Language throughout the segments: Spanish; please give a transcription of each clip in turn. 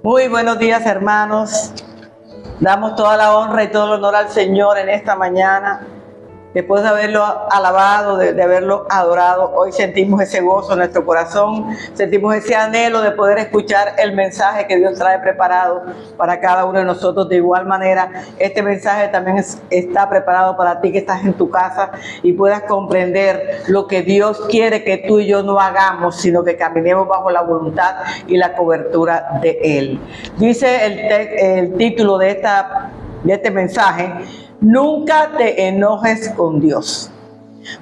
Muy buenos días, hermanos. Damos toda la honra y todo el honor al Señor en esta mañana. Después de haberlo alabado, de haberlo adorado, hoy sentimos ese gozo en nuestro corazón, sentimos ese anhelo de poder escuchar el mensaje que Dios trae preparado para cada uno de nosotros. De igual manera, este mensaje también está preparado para ti que estás en tu casa y puedas comprender lo que Dios quiere que tú y yo no hagamos, sino que caminemos bajo la voluntad y la cobertura de Él. Dice el título de este mensaje: nunca te enojes con Dios.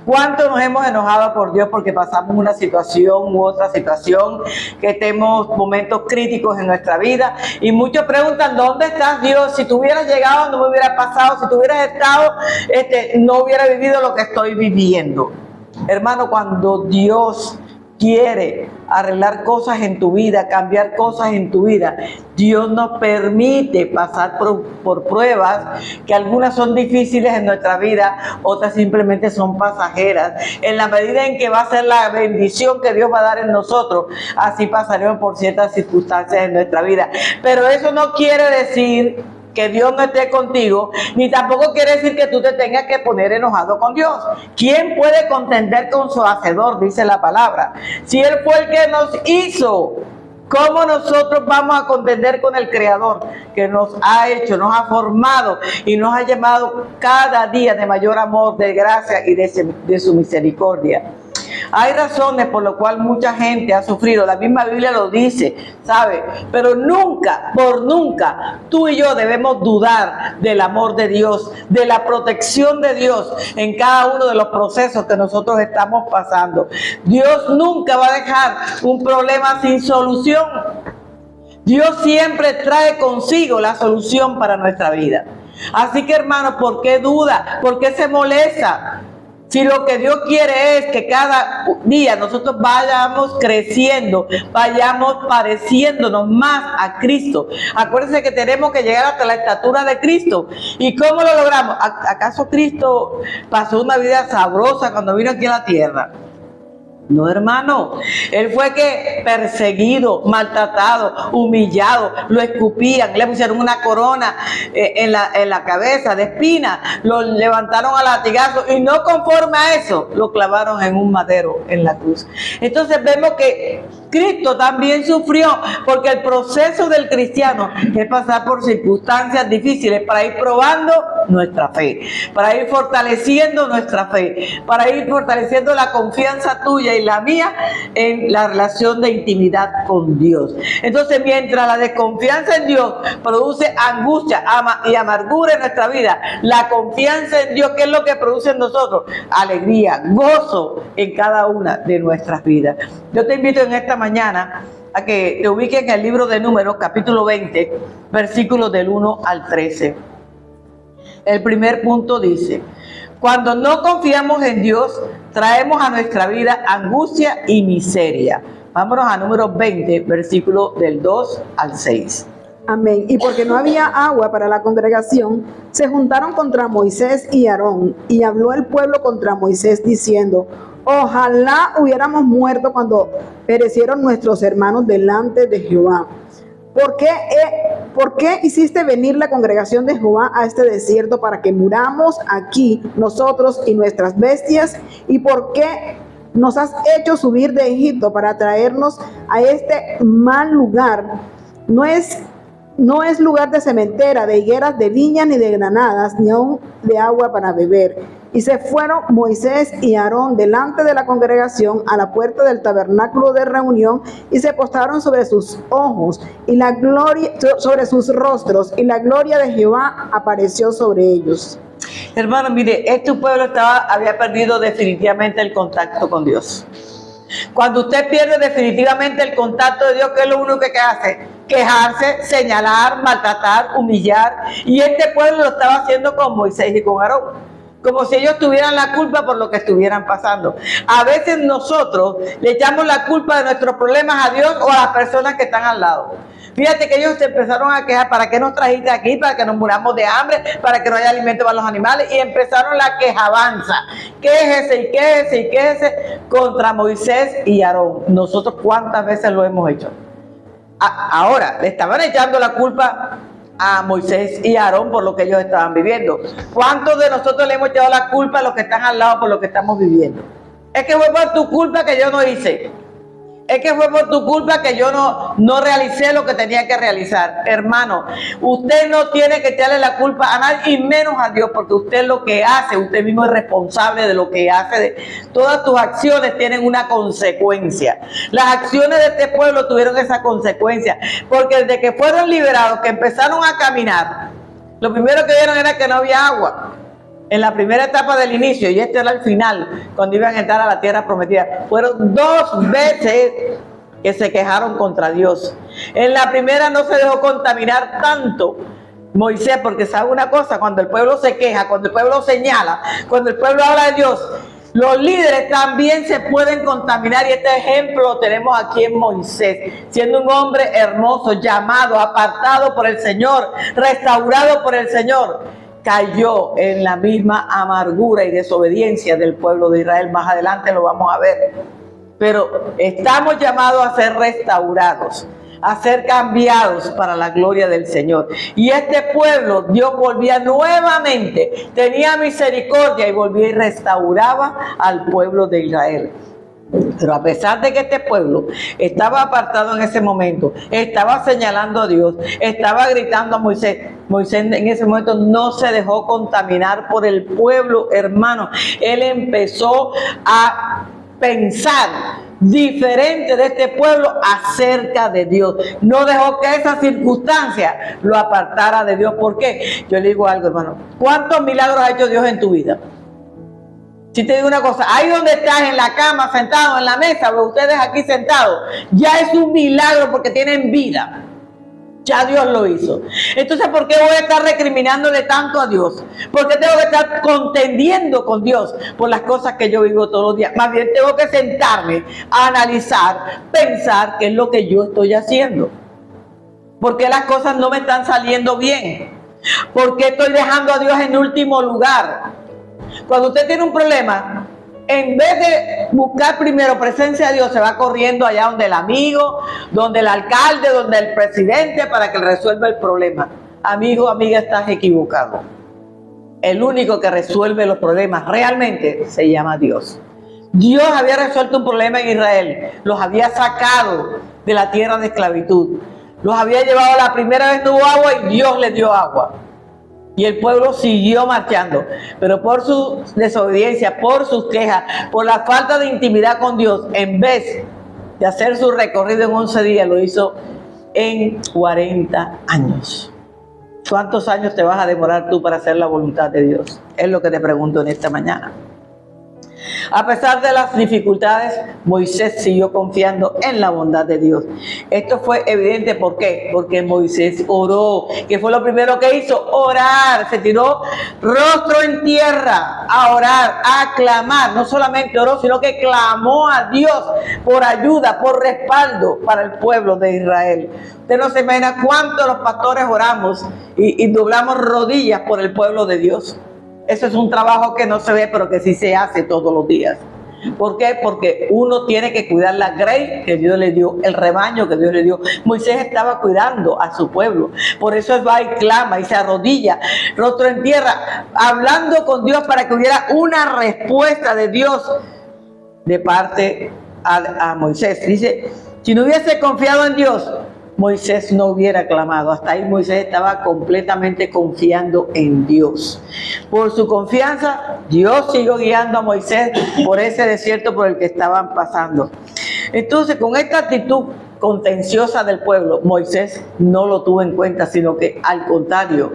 ¿Cuánto nos hemos enojado por Dios porque pasamos una situación u otra situación, que tenemos momentos críticos en nuestra vida? Y muchos preguntan: ¿dónde estás, Dios? Si tú hubieras llegado, no me hubiera pasado. Si tú hubieras estado, no hubiera vivido lo que estoy viviendo. Hermano, cuando Dios quiere arreglar cosas en tu vida, cambiar cosas en tu vida, Dios nos permite pasar por pruebas, que algunas son difíciles en nuestra vida, otras simplemente son pasajeras. En la medida en que va a ser la bendición que Dios va a dar en nosotros, así pasaremos por ciertas circunstancias en nuestra vida. Pero eso no quiere decir que Dios no esté contigo, ni tampoco quiere decir que tú te tengas que poner enojado con Dios. ¿Quién puede contender con su hacedor? Dice la palabra. Si Él fue el que nos hizo, ¿cómo nosotros vamos a contender con el Creador que nos ha hecho, nos ha formado y nos ha llamado cada día de mayor amor, de gracia y de su misericordia? Hay razones por las cuales mucha gente ha sufrido, la misma Biblia lo dice, ¿sabe? Pero nunca, por nunca, tú y yo debemos dudar del amor de Dios, de la protección de Dios en cada uno de los procesos que nosotros estamos pasando. Dios nunca va a dejar un problema sin solución. Dios siempre trae consigo la solución para nuestra vida. Así que, hermanos, ¿por qué duda? ¿Por qué se molesta? Si lo que Dios quiere es que cada día nosotros vayamos creciendo, vayamos pareciéndonos más a Cristo. Acuérdense que tenemos que llegar hasta la estatura de Cristo. ¿Y cómo lo logramos? ¿Acaso Cristo pasó una vida sabrosa cuando vino aquí a la tierra? No, hermano. Él fue perseguido, maltratado, humillado, lo escupían, le pusieron una corona en la cabeza de espinas, lo levantaron a latigazo y no conforme a eso, lo clavaron en un madero en la cruz. Entonces vemos que Cristo también sufrió, porque el proceso del cristiano es pasar por circunstancias difíciles para ir probando nuestra fe, para ir fortaleciendo nuestra fe, para ir fortaleciendo la confianza tuya y la mía en la relación de intimidad con Dios. Entonces, mientras la desconfianza en Dios produce angustia y amargura en nuestra vida, la confianza en Dios, ¿qué es lo que produce en nosotros? Alegría, gozo en cada una de nuestras vidas. Yo te invito en esta mañana a que te ubiques en el libro de Números, capítulo 20, versículos del 1 al 13. El primer punto dice: cuando no confiamos en Dios, traemos a nuestra vida angustia y miseria. Vámonos a Números 20, versículos del 2 al 6. Amén. Y porque no había agua para la congregación, se juntaron contra Moisés y Aarón, y habló el pueblo contra Moisés diciendo: ojalá hubiéramos muerto cuando perecieron nuestros hermanos delante de Jehová. ¿Por qué hiciste venir la congregación de Jehová a este desierto para que muramos aquí nosotros y nuestras bestias? ¿Y por qué nos has hecho subir de Egipto para traernos a este mal lugar? No es lugar de sementera, de higueras, de viñas, ni de granadas, ni aun de agua para beber. Y se fueron Moisés y Aarón delante de la congregación a la puerta del tabernáculo de reunión, y se postraron sobre sus ojos y la gloria sobre sus rostros, y la gloria de Jehová apareció sobre ellos. Hermano, mire, este pueblo había perdido definitivamente el contacto con Dios. Cuando usted pierde definitivamente el contacto de Dios, ¿qué es lo único que hace? Quejarse, señalar, maltratar, humillar. Y este pueblo lo estaba haciendo con Moisés y con Aarón, como si ellos tuvieran la culpa por lo que estuvieran pasando. A veces nosotros le echamos la culpa de nuestros problemas a Dios o a las personas que están al lado. Fíjate que ellos se empezaron a quejar: ¿para qué nos trajiste aquí? Para que nos muramos de hambre, para que no haya alimento para los animales. Y empezaron la quejabanza. Quéjese y quéjese y quéjese contra Moisés y Aarón. Nosotros, ¿cuántas veces lo hemos hecho? Ahora, le estaban echando la culpa a Moisés y a Aarón por lo que ellos estaban viviendo. ¿Cuántos de nosotros le hemos echado la culpa a los que están al lado por lo que estamos viviendo? Es que fue por tu culpa que yo no hice. Es que fue por tu culpa que yo no realicé lo que tenía que realizar. Hermano, usted no tiene que echarle la culpa a nadie y menos a Dios, porque usted lo que hace, usted mismo es responsable de lo que hace. Todas tus acciones tienen una consecuencia. Las acciones de este pueblo tuvieron esa consecuencia, porque desde que fueron liberados, que empezaron a caminar, lo primero que vieron era que no había agua. En la primera etapa del inicio, y este era el final, cuando iban a entrar a la tierra prometida, fueron 2 veces que se quejaron contra Dios. En la primera no se dejó contaminar tanto Moisés, porque sabe una cosa, cuando el pueblo se queja, cuando el pueblo señala, cuando el pueblo habla de Dios, los líderes también se pueden contaminar, y este ejemplo lo tenemos aquí en Moisés, siendo un hombre hermoso, llamado, apartado por el Señor, restaurado por el Señor. Cayó en la misma amargura y desobediencia del pueblo de Israel. Más adelante lo vamos a ver. Pero estamos llamados a ser restaurados, a ser cambiados para la gloria del Señor. Y este pueblo, Dios volvía nuevamente, tenía misericordia y volvía y restauraba al pueblo de Israel. Pero a pesar de que este pueblo estaba apartado en ese momento, estaba señalando a Dios, estaba gritando a Moisés, Moisés en ese momento no se dejó contaminar por el pueblo, hermano. Él empezó a pensar diferente de este pueblo acerca de Dios. No dejó que esa circunstancia lo apartara de Dios. ¿Por qué? Yo le digo algo, hermano. ¿Cuántos milagros ha hecho Dios en tu vida? Si te digo una cosa, ahí donde estás en la cama, sentado en la mesa, o ustedes aquí sentados, ya es un milagro porque tienen vida. Ya Dios lo hizo. Entonces, ¿por qué voy a estar recriminándole tanto a Dios? ¿Por qué tengo que estar contendiendo con Dios por las cosas que yo vivo todos los días? Más bien tengo que sentarme a analizar, pensar qué es lo que yo estoy haciendo. ¿Por qué las cosas no me están saliendo bien? ¿Por qué estoy dejando a Dios en último lugar? Cuando usted tiene un problema, en vez de buscar primero presencia de Dios, se va corriendo allá donde el amigo, donde el alcalde, donde el presidente, para que resuelva el problema. Amigo, amiga, estás equivocado. El único que resuelve los problemas realmente se llama Dios. Dios había resuelto un problema en Israel, los había sacado de la tierra de esclavitud, los había llevado, la primera vez no hubo agua y Dios les dio agua. Y el pueblo siguió marchando, pero por su desobediencia, por sus quejas, por la falta de intimidad con Dios, en vez de hacer su recorrido en 11 días, lo hizo en 40 años. ¿Cuántos años te vas a demorar tú para hacer la voluntad de Dios? Es lo que te pregunto en esta mañana. A pesar de las dificultades, Moisés siguió confiando en la bondad de Dios. Esto fue evidente, ¿por qué? Porque Moisés oró. ¿Qué fue lo primero que hizo? Orar. Se tiró rostro en tierra a orar, a clamar. No solamente oró, sino que clamó a Dios por ayuda, por respaldo para el pueblo de Israel. Usted no se imagina cuánto los pastores oramos y doblamos rodillas por el pueblo de Dios. Eso es un trabajo que no se ve, pero que sí se hace todos los días. ¿Por qué? Porque uno tiene que cuidar la grey que Dios le dio, el rebaño que Dios le dio. Moisés estaba cuidando a su pueblo. Por eso él va y clama y se arrodilla, rostro en tierra, hablando con Dios para que hubiera una respuesta de Dios de parte a Moisés. Dice, si no hubiese confiado en Dios, Moisés no hubiera clamado. Hasta ahí Moisés estaba completamente confiando en Dios. Por su confianza, Dios siguió guiando a Moisés por ese desierto por el que estaban pasando. Entonces, con esta actitud contenciosa del pueblo, Moisés no lo tuvo en cuenta, sino que al contrario,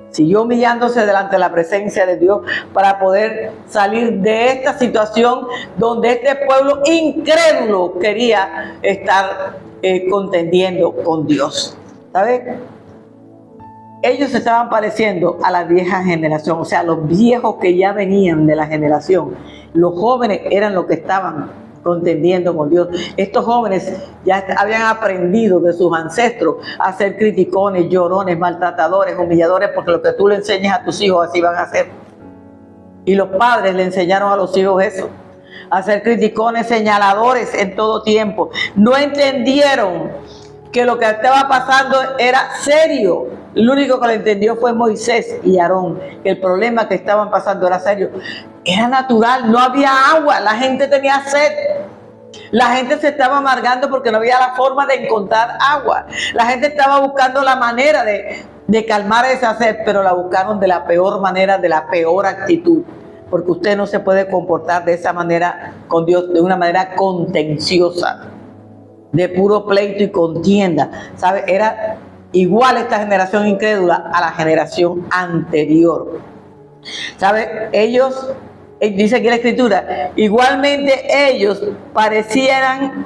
siguió humillándose delante de la presencia de Dios para poder salir de esta situación donde este pueblo incrédulo quería estar contendiendo con Dios. ¿Sabes? Ellos se estaban pareciendo a la vieja generación, o sea, los viejos que ya venían de la generación. Los jóvenes eran los que estaban contendiendo con Dios. Estos jóvenes ya habían aprendido de sus ancestros a ser criticones, llorones, maltratadores, humilladores, porque lo que tú le enseñas a tus hijos así van a hacer. Y los padres le enseñaron a los hijos eso, a ser criticones, señaladores en todo tiempo. No entendieron que lo que estaba pasando era serio. El único que lo entendió fue Moisés y Aarón, que el problema que estaban pasando era serio. Era natural, no había agua, la gente tenía sed. La gente se estaba amargando porque no había la forma de encontrar agua. La gente estaba buscando la manera de calmar esa sed, pero la buscaron de la peor manera, de la peor actitud. Porque usted no se puede comportar de esa manera con Dios, de una manera contenciosa, de puro pleito y contienda. ¿Sabe? Era igual esta generación incrédula a la generación anterior. ¿Sabe? Ellos, dice aquí la Escritura, igualmente ellos parecieran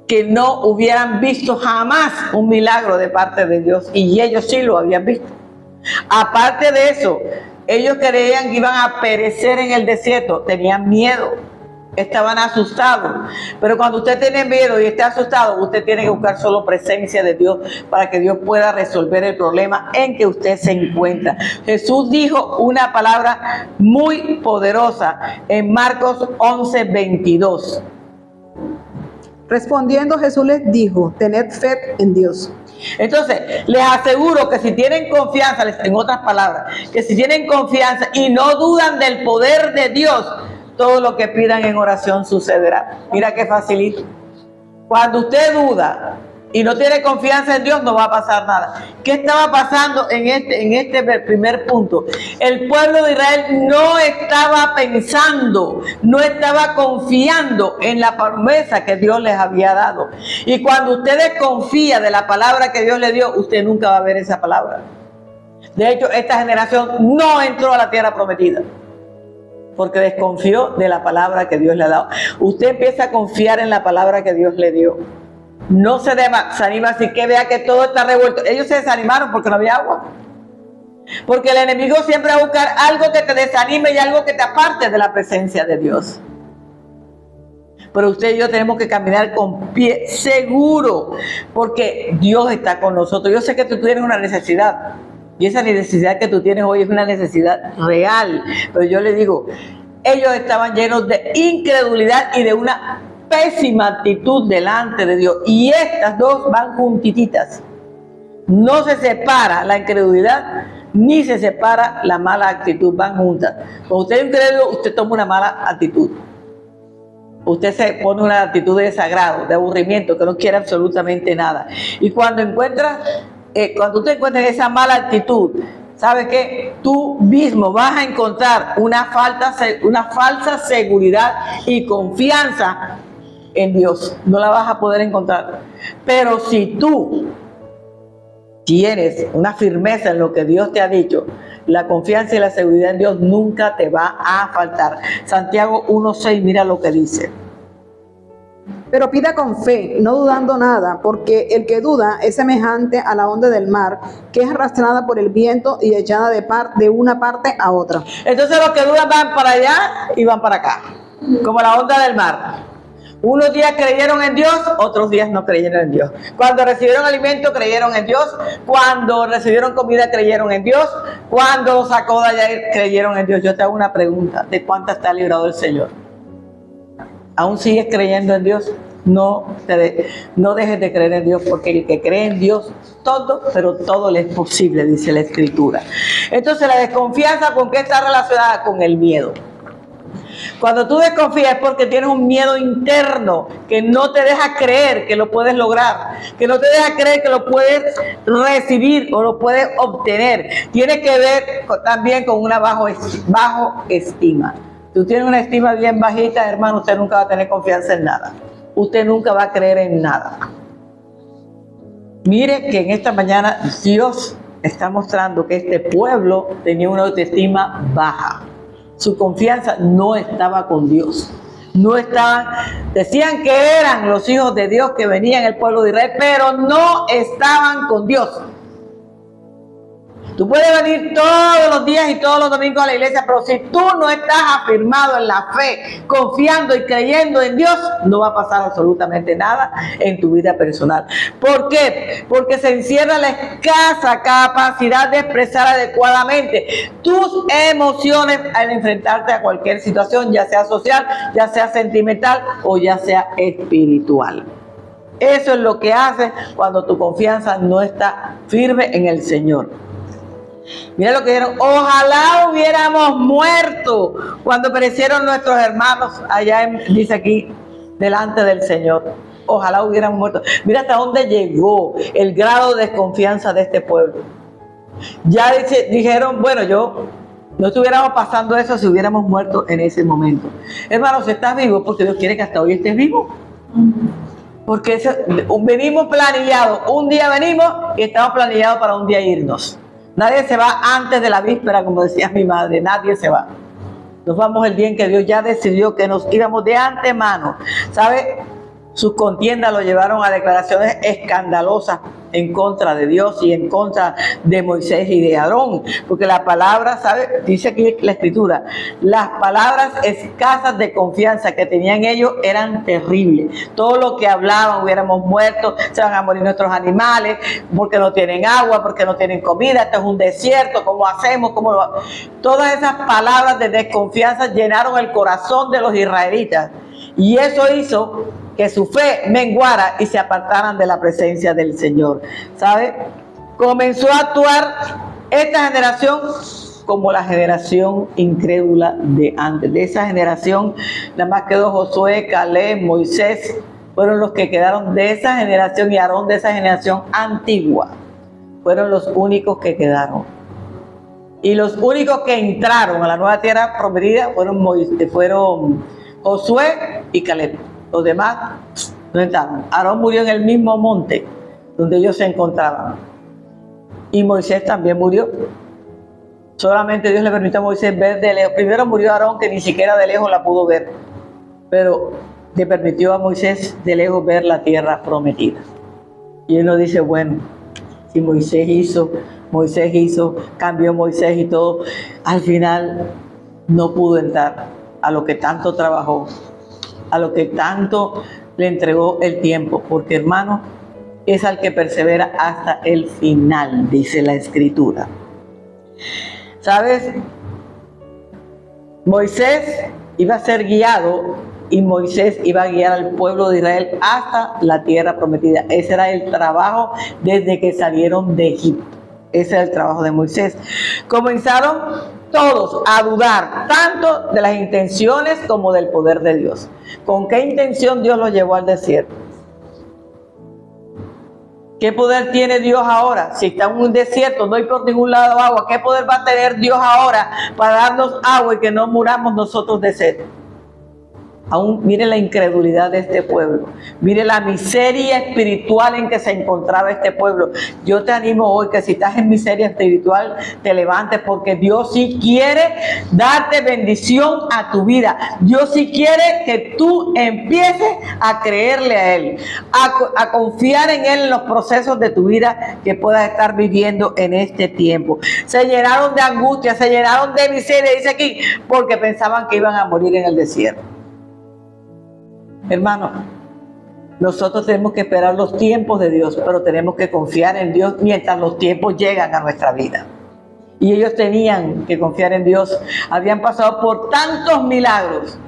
que no hubieran visto jamás un milagro de parte de Dios, y ellos sí lo habían visto. Aparte de eso, ellos creían que iban a perecer en el desierto, tenían miedo, estaban asustados. Pero cuando usted tiene miedo y está asustado, usted tiene que buscar solo presencia de Dios para que Dios pueda resolver el problema en que usted se encuentra. Jesús dijo una palabra muy poderosa en Marcos 11:22. Respondiendo Jesús les dijo, tened fe en Dios. Entonces, les aseguro que si tienen confianza, en otras palabras, que si tienen confianza y no dudan del poder de Dios, todo lo que pidan en oración sucederá. Mira qué facilito. Cuando usted duda y no tiene confianza en Dios, no va a pasar nada. ¿Qué estaba pasando en este primer punto? El pueblo de Israel no estaba pensando, no estaba confiando en la promesa que Dios les había dado. Y cuando usted desconfía de la palabra que Dios le dio, usted nunca va a ver esa palabra. De hecho, esta generación no entró a la tierra prometida, porque desconfió de la palabra que Dios le ha dado. Usted empieza a confiar en la palabra que Dios le dio. No se desanima así que vea que todo está revuelto. Ellos se desanimaron porque no había agua. Porque el enemigo siempre va a buscar algo que te desanime y algo que te aparte de la presencia de Dios. Pero usted y yo tenemos que caminar con pie seguro, porque Dios está con nosotros. Yo sé que tú tienes una necesidad, y esa necesidad que tú tienes hoy es una necesidad real. Pero yo le digo, ellos estaban llenos de incredulidad y de una pésima actitud delante de Dios, y estas dos van juntititas. No se separa la incredulidad ni se separa la mala actitud, van juntas. Cuando usted es incrédulo, usted toma una mala actitud, usted se pone una actitud de desagrado, de aburrimiento, que no quiere absolutamente nada. Y cuando usted encuentra esa mala actitud, ¿sabe qué? Tú mismo vas a encontrar una falsa seguridad y confianza en Dios. No la vas a poder encontrar. Pero si tú tienes una firmeza en lo que Dios te ha dicho, la confianza y la seguridad en Dios nunca te va a faltar. Santiago 1:6, mira lo que dice. Pero pida con fe, no dudando nada, porque el que duda es semejante a la onda del mar, que es arrastrada por el viento y echada de una parte a otra. Entonces los que dudan van para allá y van para acá, como la onda del mar. Unos días creyeron en Dios, otros días no creyeron en Dios. Cuando recibieron alimento, creyeron en Dios. Cuando recibieron comida, creyeron en Dios. Cuando los sacó de allá, creyeron en Dios. Yo te hago una pregunta: ¿de cuántas está librado el Señor? ¿Aún sigues creyendo en Dios? No dejes de creer en Dios, porque el que cree en Dios, todo, pero todo le es posible, dice la Escritura. Entonces, la desconfianza, ¿con qué está relacionada? Con el miedo. Cuando tú desconfías es porque tienes un miedo interno que no te deja creer que lo puedes lograr, que no te deja creer que lo puedes recibir o lo puedes obtener. Tiene que ver también con una bajo estima. Tú tienes una estima bien bajita, hermano, usted nunca va a tener confianza en nada. Usted nunca va a creer en nada. Mire que en esta mañana Dios está mostrando que este pueblo tenía una autoestima baja. Su confianza no estaba con Dios. No estaban, decían que eran los hijos de Dios que venían el pueblo de Israel, pero no estaban con Dios. Tú puedes venir todos los días y todos los domingos a la iglesia, pero si tú no estás afirmado en la fe, confiando y creyendo en Dios, no va a pasar absolutamente nada en tu vida personal. ¿Por qué? Porque se encierra la escasa capacidad de expresar adecuadamente tus emociones al enfrentarte a cualquier situación, ya sea social, ya sea sentimental o ya sea espiritual. Eso es lo que hace cuando tu confianza no está firme en el Señor. Mira lo que dijeron: ojalá hubiéramos muerto cuando perecieron nuestros hermanos allá, dice aquí, delante del Señor. Ojalá hubiéramos muerto. Mira hasta dónde llegó el grado de desconfianza de este pueblo. Ya dijeron, bueno, no estuviéramos pasando eso si hubiéramos muerto en ese momento. Hermanos, si estás vivo, porque Dios quiere que hasta hoy estés vivo. Porque venimos planillados. Un día venimos y estamos planillados para un día irnos. Nadie se va antes de la víspera, como decía mi madre. Nadie se va. Nos vamos el día en que Dios ya decidió que nos íbamos de antemano. ¿Sabe? Sus contiendas lo llevaron a declaraciones escandalosas en contra de Dios y en contra de Moisés y de Aarón, porque la palabra, ¿sabe? Dice aquí la Escritura, las palabras escasas de confianza que tenían ellos eran terribles. Todo lo que hablaban: hubiéramos muerto, se van a morir nuestros animales, porque no tienen agua, porque no tienen comida, esto es un desierto, ¿cómo hacemos? Todas esas palabras de desconfianza llenaron el corazón de los israelitas, y eso hizo que su fe menguara y se apartaran de la presencia del Señor. ¿Sabe? Comenzó a actuar esta generación como la generación incrédula de antes. De esa generación nada más quedó Josué, Caleb, Moisés, fueron los que quedaron de esa generación, y Aarón de esa generación antigua. Fueron los únicos que quedaron. Y los únicos que entraron a la nueva tierra prometida fueron Josué y Caleb. Los demás no entraron. Aarón murió en el mismo monte donde ellos se encontraban. Y Moisés también murió. Solamente Dios le permitió a Moisés ver de lejos. Primero murió Aarón, que ni siquiera de lejos la pudo ver. Pero le permitió a Moisés de lejos ver la tierra prometida. Y él nos dice, bueno, si Moisés hizo, cambió Moisés y todo, al final no pudo entrar a lo que tanto trabajó, a lo que tanto le entregó el tiempo, porque hermano, es al que persevera hasta el final, dice la Escritura. ¿Sabes? Moisés iba a ser guiado, y Moisés iba a guiar al pueblo de Israel hasta la tierra prometida. Ese era el trabajo desde que salieron de Egipto. Ese era el trabajo de Moisés. Comenzaron todos a dudar, tanto de las intenciones como del poder de Dios. ¿Con qué intención Dios los llevó al desierto? ¿Qué poder tiene Dios ahora? Si está en un desierto, no hay por ningún lado agua, ¿qué poder va a tener Dios ahora para darnos agua y que no muramos nosotros de sed? Aún mire la incredulidad de este pueblo, mire la miseria espiritual en que se encontraba este pueblo. Yo te animo hoy que si estás en miseria espiritual, te levantes, porque Dios sí quiere darte bendición a tu vida. Dios sí quiere que tú empieces a creerle a Él, a confiar en Él en los procesos de tu vida que puedas estar viviendo en este tiempo. Se llenaron de angustia, se llenaron de miseria, dice aquí, porque pensaban que iban a morir en el desierto. Hermano, nosotros tenemos que esperar los tiempos de Dios, pero tenemos que confiar en Dios mientras los tiempos llegan a nuestra vida. Y ellos tenían que confiar en Dios. Habían pasado por tantos milagros.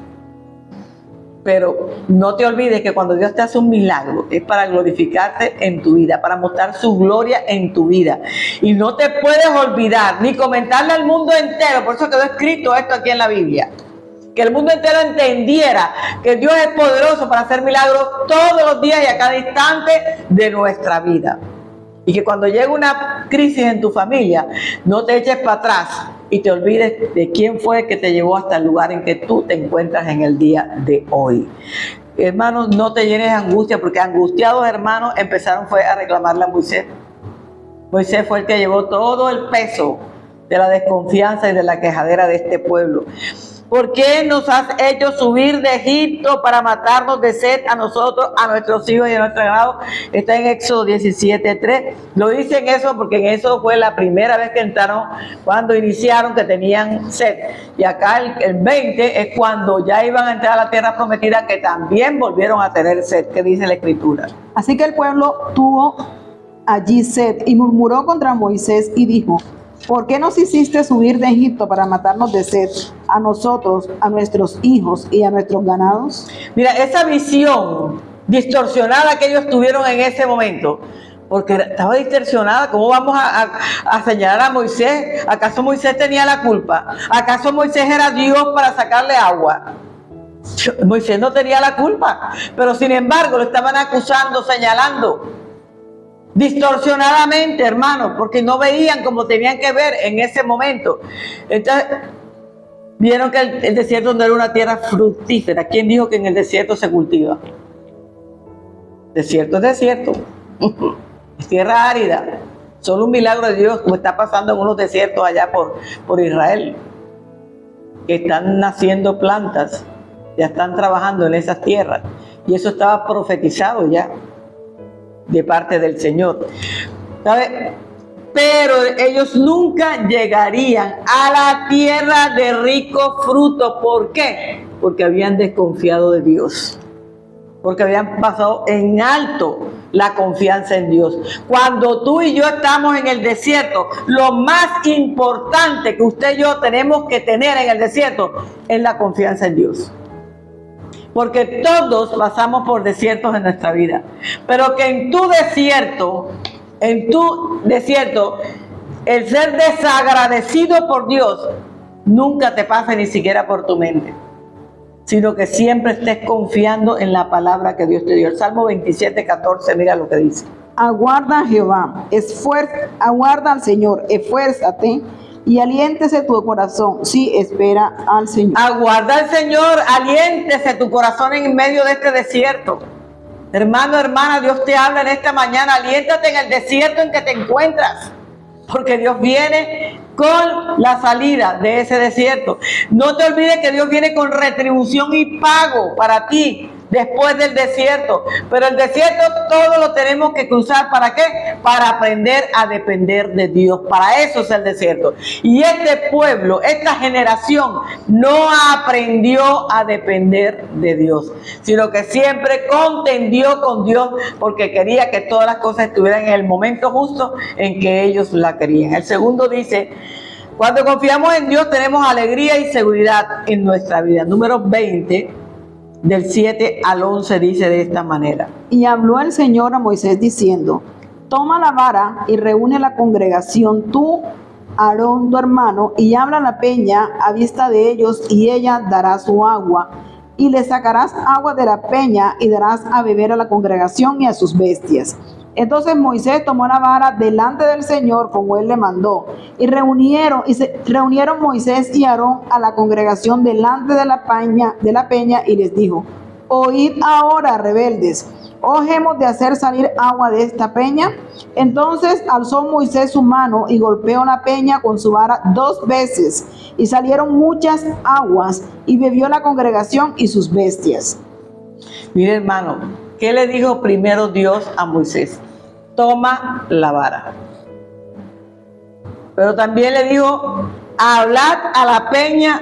Pero no te olvides que cuando Dios te hace un milagro, es para glorificarte en tu vida, para mostrar su gloria en tu vida. Y no te puedes olvidar, ni comentarle al mundo entero. Por eso quedó escrito esto aquí en la Biblia. Que el mundo entero entendiera que Dios es poderoso para hacer milagros todos los días y a cada instante de nuestra vida. Y que cuando llegue una crisis en tu familia, no te eches para atrás y te olvides de quién fue el que te llevó hasta el lugar en que tú te encuentras en el día de hoy. Hermanos, no te llenes de angustia, porque angustiados hermanos empezaron a reclamarle a Moisés. Moisés fue el que llevó todo el peso de la desconfianza y de la quejadera de este pueblo. ¿Por qué nos has hecho subir de Egipto para matarnos de sed a nosotros, a nuestros hijos y a nuestro ganado? Está en Éxodo 17:3. Lo dicen eso porque en eso fue la primera vez que entraron, cuando iniciaron, que tenían sed. Y acá el 20 es cuando ya iban a entrar a la tierra prometida, que también volvieron a tener sed, que dice la Escritura. Así que el pueblo tuvo allí sed y murmuró contra Moisés y dijo: ¿por qué nos hiciste subir de Egipto para matarnos de sed a nosotros, a nuestros hijos y a nuestros ganados? Mira, esa visión distorsionada que ellos tuvieron en ese momento. Porque estaba distorsionada. ¿Cómo vamos a señalar a Moisés? ¿Acaso Moisés tenía la culpa? ¿Acaso Moisés era Dios para sacarle agua? Moisés no tenía la culpa, pero sin embargo lo estaban acusando, señalando distorsionadamente, hermanos, porque no veían como tenían que ver en ese momento. Entonces vieron que el desierto no era una tierra fructífera. ¿Quién dijo que en el desierto se cultiva? Desierto es desierto. Es tierra árida. Solo un milagro de Dios, como está pasando en unos desiertos allá por Israel, que están naciendo plantas, ya están trabajando en esas tierras, y eso estaba profetizado ya de parte del Señor, ¿sabe? Pero ellos nunca llegarían a la tierra de rico fruto. ¿Por qué? Porque habían desconfiado de Dios, porque habían pasado en alto la confianza en Dios. Cuando tú y yo estamos en el desierto, lo más importante que usted y yo tenemos que tener en el desierto es la confianza en Dios. Porque todos pasamos por desiertos en nuestra vida, pero que en tu desierto, el ser desagradecido por Dios nunca te pase ni siquiera por tu mente, sino que siempre estés confiando en la palabra que Dios te dio. El Salmo 27:14, mira lo que dice. Aguarda a Jehová, aguarda al Señor, esfuérzate y aliéntese tu corazón. Sí, espera al Señor. Aguarda al Señor, aliéntese tu corazón en medio de este desierto. Hermano, hermana, Dios te habla en esta mañana. Aliéntate en el desierto en que te encuentras, porque Dios viene con la salida de ese desierto. No te olvides que Dios viene con retribución y pago para ti después del desierto. Pero el desierto todo lo tenemos que cruzar. ¿Para qué? Para aprender a depender de Dios. Para eso es el desierto. Y este pueblo, esta generación, no aprendió a depender de Dios, sino que siempre contendió con Dios, porque quería que todas las cosas estuvieran en el momento justo en que ellos la querían. El segundo dice: cuando confiamos en Dios tenemos alegría y seguridad en nuestra vida. Números 20, del 7 al 11 dice de esta manera. Y habló el Señor a Moisés diciendo: toma la vara y reúne la congregación, tú, Aarón, tu hermano, y habla a la peña a vista de ellos, y ella dará su agua. Y le sacarás agua de la peña y darás a beber a la congregación y a sus bestias. Entonces Moisés tomó la vara delante del Señor como él le mandó, y reunieron Moisés y Aarón a la congregación delante de la peña y les dijo: oíd ahora, rebeldes, ¿os hemos de hacer salir agua de esta peña? Entonces alzó Moisés su mano y golpeó la peña con su vara 2 veces, y salieron muchas aguas, y bebió la congregación y sus bestias. Mire, hermano, ¿qué le dijo primero Dios a Moisés? Toma la vara. Pero también le dijo: hablad a la peña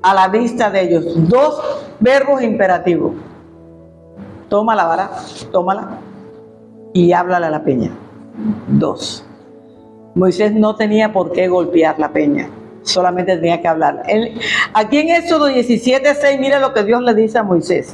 a la vista de ellos. 2 verbos imperativos. Toma la vara, tómala, y háblale a la peña. 2. Moisés no tenía por qué golpear la peña, solamente tenía que hablar. Aquí en Éxodo 17:6, mira lo que Dios le dice a Moisés.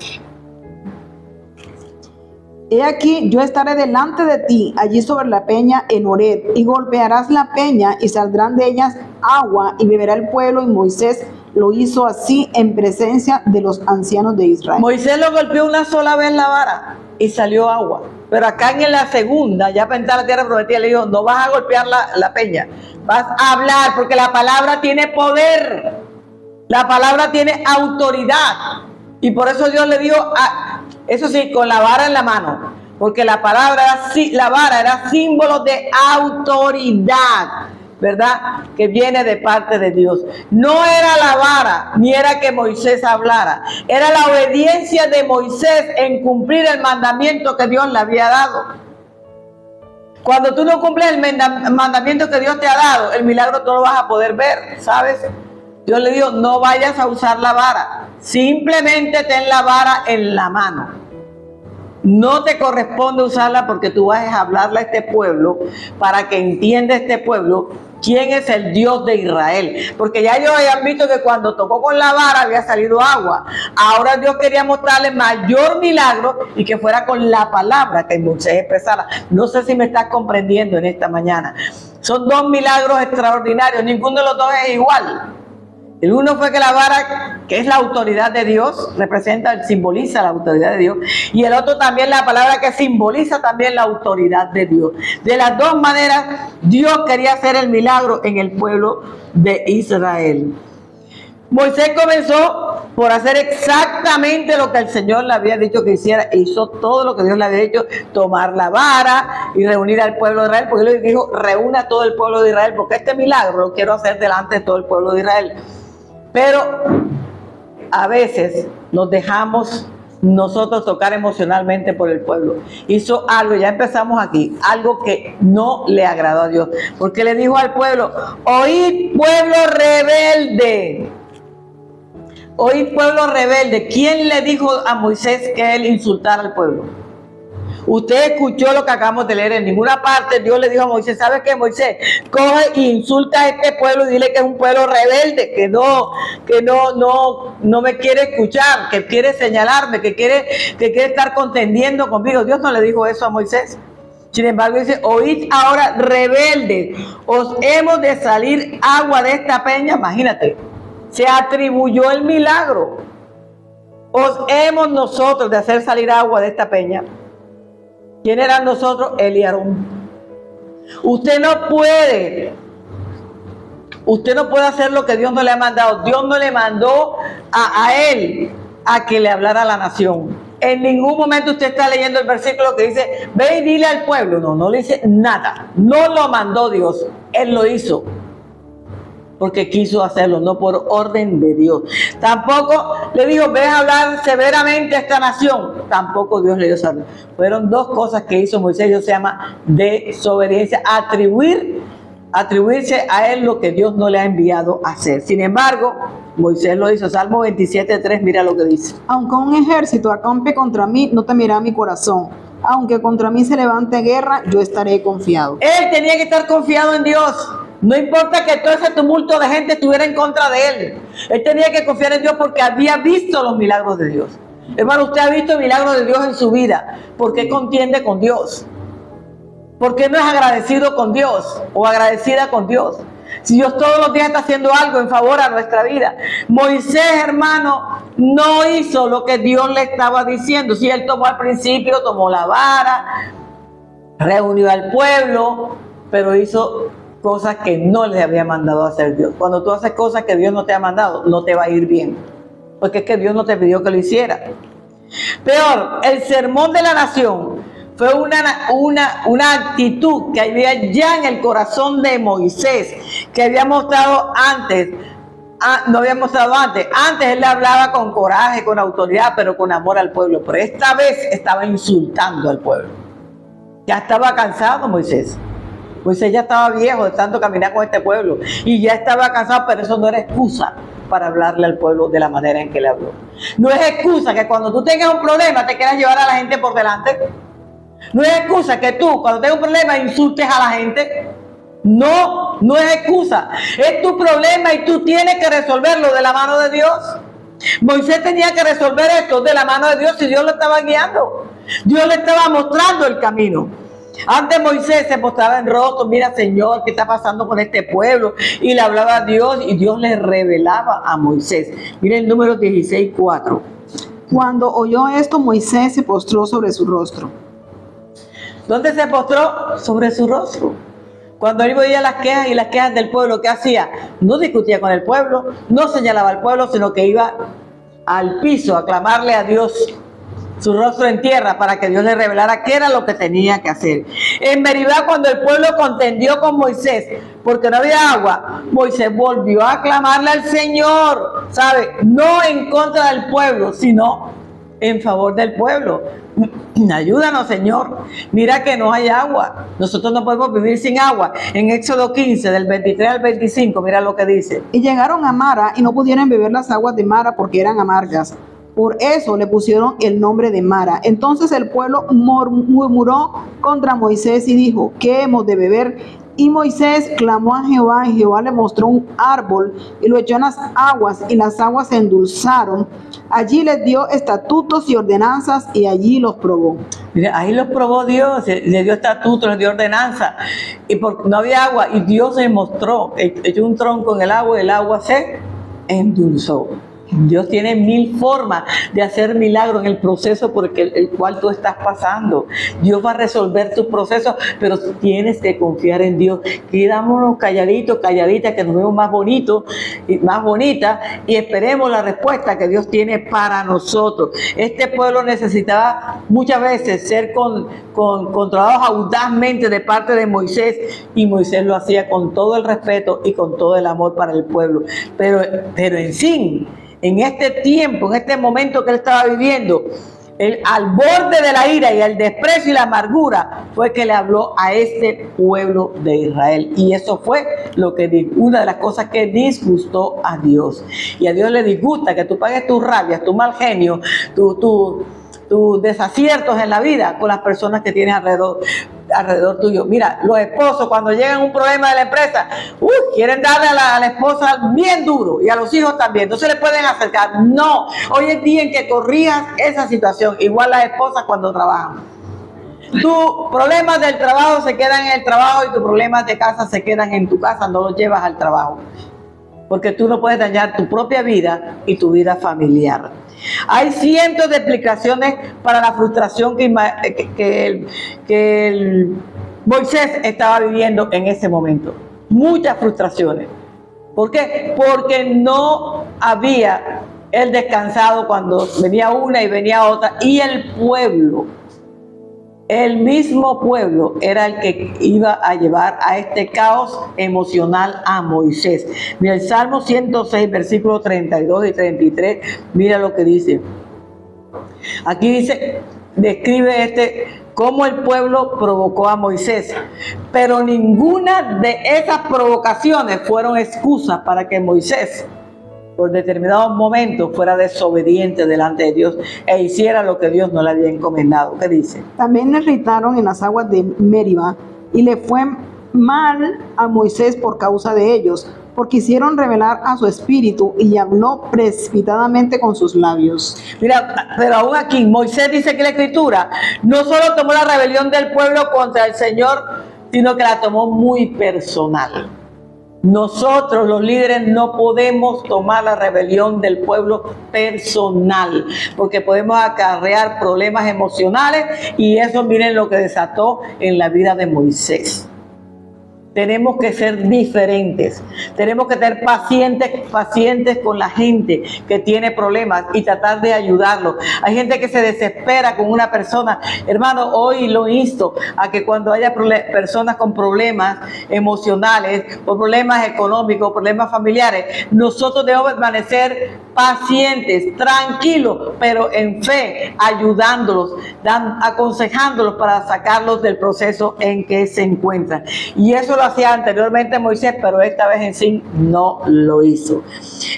He aquí, yo estaré delante de ti, allí sobre la peña en Horeb, y golpearás la peña, y saldrán de ellas agua, y beberá el pueblo. Y Moisés lo hizo así en presencia de los ancianos de Israel. Moisés lo golpeó una sola vez la vara, y salió agua. Pero acá en la segunda, ya para entrar a la tierra prometida, le dijo: no vas a golpear la peña, vas a hablar, porque la palabra tiene poder, la palabra tiene autoridad. Y por eso Dios le dijo, eso sí, con la vara en la mano, porque la vara era símbolo de autoridad, ¿verdad? Que viene de parte de Dios. No era la vara, ni era que Moisés hablara, era la obediencia de Moisés en cumplir el mandamiento que Dios le había dado. Cuando tú no cumples el mandamiento que Dios te ha dado, el milagro tú lo vas a poder ver, ¿sabes? Dios le dijo: no vayas a usar la vara, simplemente ten la vara en la mano. No te corresponde usarla, porque tú vas a hablarle a este pueblo para que entienda este pueblo quién es el Dios de Israel, porque ya ellos habían visto que cuando tocó con la vara había salido agua. Ahora Dios quería mostrarle mayor milagro y que fuera con la palabra que Moisés expresara. No sé si me estás comprendiendo en esta mañana. Son dos milagros extraordinarios, ninguno de los dos es igual. El uno fue que la vara, que es la autoridad de Dios, simboliza la autoridad de Dios. Y el otro también la palabra que simboliza también la autoridad de Dios. De las dos maneras, Dios quería hacer el milagro en el pueblo de Israel. Moisés comenzó por hacer exactamente lo que el Señor le había dicho que hiciera. Hizo todo lo que Dios le había dicho, tomar la vara y reunir al pueblo de Israel. Porque él le dijo, reúna a todo el pueblo de Israel, porque este milagro lo quiero hacer delante de todo el pueblo de Israel. Pero a veces nos dejamos nosotros tocar emocionalmente por el pueblo. Hizo algo, ya empezamos aquí, algo que no le agradó a Dios. Porque le dijo al pueblo, oíd pueblo rebelde. Oíd pueblo rebelde. ¿Quién le dijo a Moisés que él insultara al pueblo? Usted escuchó lo que acabamos de leer. En ninguna parte Dios le dijo a Moisés, ¿sabe qué, Moisés? Coge e insulta a este pueblo y dile que es un pueblo rebelde, que no me quiere escuchar, que quiere señalarme, que quiere estar contendiendo conmigo. Dios no le dijo eso a Moisés. Sin embargo dice, oíd ahora rebeldes, os hemos de salir agua de esta peña. Imagínate, se atribuyó el milagro. Os hemos nosotros de hacer salir agua de esta peña. ¿Quién eran nosotros? Él y Aarón. Usted no puede hacer lo que Dios no le ha mandado. Dios no le mandó a él a que le hablara a la nación. En ningún momento usted está leyendo el versículo que dice, ve y dile al pueblo. No le dice nada. No lo mandó Dios. Él lo hizo porque quiso hacerlo, no por orden de Dios. Tampoco le dijo, ve a hablar severamente a esta nación. Tampoco Dios le dio esa orden. Fueron dos cosas que hizo Moisés. Eso se llama desobediencia. Atribuirse a él lo que Dios no le ha enviado a hacer. Sin embargo, Moisés lo hizo. Salmo 27:3, mira lo que dice. Aunque un ejército acampe contra mí, no temerá mi corazón. Aunque contra mí se levante guerra, yo estaré confiado. Él tenía que estar confiado en Dios. No importa que todo ese tumulto de gente estuviera en contra de él. Él tenía que confiar en Dios porque había visto los milagros de Dios. Hermano, usted ha visto el milagro de Dios en su vida. ¿Por qué contiende con Dios? ¿Por qué no es agradecido con Dios o agradecida con Dios? Si Dios todos los días está haciendo algo en favor a nuestra vida. Moisés, hermano, no hizo lo que Dios le estaba diciendo. Si él tomó al principio, tomó la vara, reunió al pueblo, pero hizo cosas que no les había mandado a hacer Dios. Cuando tú haces cosas que Dios no te ha mandado, no te va a ir bien. Porque es que Dios no te pidió que lo hiciera. Peor, el sermón de la nación fue una actitud que había ya en el corazón de Moisés, que había mostrado antes. No había mostrado antes. Antes él le hablaba con coraje, con autoridad, pero con amor al pueblo. Pero esta vez estaba insultando al pueblo. Ya estaba cansado Moisés. Moisés ya estaba viejo de tanto caminar con este pueblo. Y ya estaba cansado, pero eso no era excusa para hablarle al pueblo de la manera en que le habló. No es excusa que cuando tú tengas un problema te quieras llevar a la gente por delante. No es excusa que tú cuando tengas un problema insultes a la gente. No es excusa. Es tu problema y tú tienes que resolverlo de la mano de Dios. Moisés tenía que resolver esto de la mano de Dios y Dios lo estaba guiando. Dios le estaba mostrando el camino. Antes Moisés se mostraba en rostro, mira Señor, ¿qué está pasando con este pueblo? Y le hablaba a Dios y Dios le revelaba a Moisés. Miren el número 16:4. Cuando oyó esto, Moisés se postró sobre su rostro. ¿Dónde se postró? Sobre su rostro. Cuando él veía las quejas y las quejas del pueblo, ¿qué hacía? No discutía con el pueblo, no señalaba al pueblo, sino que iba al piso a clamarle a Dios, su rostro en tierra, para que Dios le revelara qué era lo que tenía que hacer. En Meribá, cuando el pueblo contendió con Moisés, porque no había agua, Moisés volvió a clamarle al Señor, ¿sabe? No en contra del pueblo, sino en favor del pueblo. Ayúdanos, Señor. Mira que no hay agua. Nosotros no podemos vivir sin agua. En Éxodo 15, del 23 al 25, mira lo que dice. Y llegaron a Mara y no pudieron beber las aguas de Mara porque eran amargas. Por eso le pusieron el nombre de Mara. Entonces el pueblo murmuró contra Moisés y dijo, ¿qué hemos de beber? Y Moisés clamó a Jehová, y Jehová le mostró un árbol, y lo echó en las aguas, y las aguas se endulzaron. Allí les dio estatutos y ordenanzas, y allí los probó. Mira, ahí los probó Dios, le dio estatutos, le dio ordenanza, y porque no había agua, y Dios se mostró, echó un tronco en el agua se endulzó. Dios tiene 1000 formas de hacer milagros en el proceso por el cual tú estás pasando. Dios va a resolver tus procesos, pero tienes que confiar en Dios. Quedámonos calladitos, calladitas, que nos vemos más bonitos y más bonitas, y esperemos la respuesta que Dios tiene para nosotros. Este pueblo necesitaba muchas veces ser controlados audazmente de parte de Moisés, y Moisés lo hacía con todo el respeto y con todo el amor para el pueblo. Pero en sí, en este tiempo, en este momento que él estaba viviendo, al borde de la ira y el desprecio y la amargura, fue que le habló a este pueblo de Israel. Y eso fue una de las cosas que disgustó a Dios. Y a Dios le disgusta que tú pagues tus rabias, tu mal genio, tus desaciertos en la vida con las personas que tienes alrededor tuyo. Mira, los esposos cuando llegan a un problema de la empresa, quieren darle a la esposa bien duro, y a los hijos también, no se le pueden acercar. No, hoy es día en que corrijas esa situación. Igual las esposas cuando trabajan, tus problemas del trabajo se quedan en el trabajo, y tus problemas de casa se quedan en tu casa, no los llevas al trabajo, porque tú no puedes dañar tu propia vida y tu vida familiar. Hay cientos de explicaciones para la frustración que Moisés estaba viviendo en ese momento. Muchas frustraciones. ¿Por qué? Porque no había él descansado cuando venía una y venía otra, y el mismo pueblo era el que iba a llevar a este caos emocional a Moisés. Mira el Salmo 106, versículos 32 y 33, mira lo que dice. Aquí describe cómo el pueblo provocó a Moisés, pero ninguna de esas provocaciones fueron excusas para que Moisés, por determinados momentos, fuera desobediente delante de Dios e hiciera lo que Dios no le había encomendado. ¿Qué dice? También le irritaron en las aguas de Meriba, y le fue mal a Moisés por causa de ellos, porque hicieron revelar a su espíritu, y habló precipitadamente con sus labios. Mira, pero aún aquí Moisés dice que la Escritura no solo tomó la rebelión del pueblo contra el Señor, sino que la tomó muy personal. Nosotros, los líderes, no podemos tomar la rebelión del pueblo personal, porque podemos acarrear problemas emocionales, y eso, miren lo que desató en la vida de Moisés. Tenemos que ser diferentes, tenemos que ser pacientes con la gente que tiene problemas y tratar de ayudarlos. Hay gente que se desespera con una persona. Hermano, hoy lo insto a que cuando haya personas con problemas emocionales, o problemas económicos, problemas familiares, nosotros debemos permanecer pacientes, tranquilos, pero en fe, ayudándolos, aconsejándolos para sacarlos del proceso en que se encuentran. Y eso lo hacía anteriormente Moisés, pero esta vez en sí no lo hizo.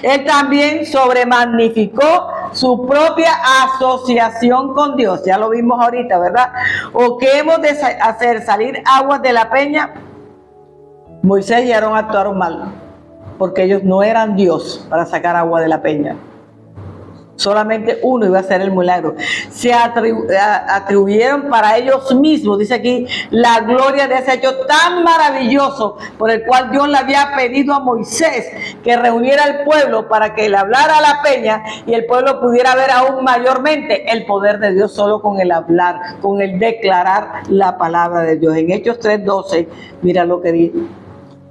Él también sobremagnificó su propia asociación con Dios. Ya lo vimos ahorita, ¿verdad? ¿O qué hemos de hacer? ¿Salir aguas de la peña? Moisés y Aarón actuaron mal, porque ellos no eran Dios para sacar agua de la peña. Solamente uno iba a hacer el milagro. Se atribuyeron para ellos mismos, dice aquí, la gloria de ese hecho tan maravilloso, por el cual Dios le había pedido a Moisés que reuniera al pueblo para que le hablara a la peña, y el pueblo pudiera ver aún mayormente el poder de Dios solo con el hablar, con el declarar la palabra de Dios. En Hechos 3:12, mira lo que dice.